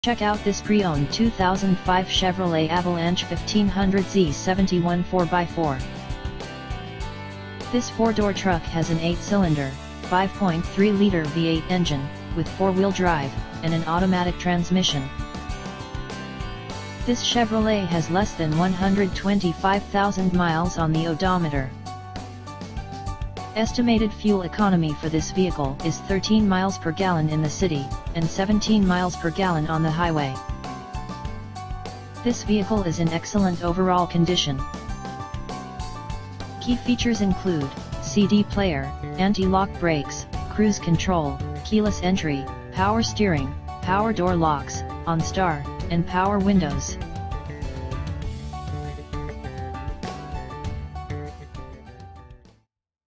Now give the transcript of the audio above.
Check out this pre-owned 2005 Chevrolet Avalanche 1500 Z71 4x4. This four-door truck has an 8-cylinder, 5.3-liter V8 engine, with four-wheel drive, and an automatic transmission. This Chevrolet has less than 125,000 miles on the odometer. Estimated fuel economy for this vehicle is 13 miles per gallon in the city, and 17 miles per gallon on the highway. This vehicle is in excellent overall condition. Key features include CD player, anti-lock brakes, cruise control, keyless entry, power steering, power door locks, OnStar, and power windows.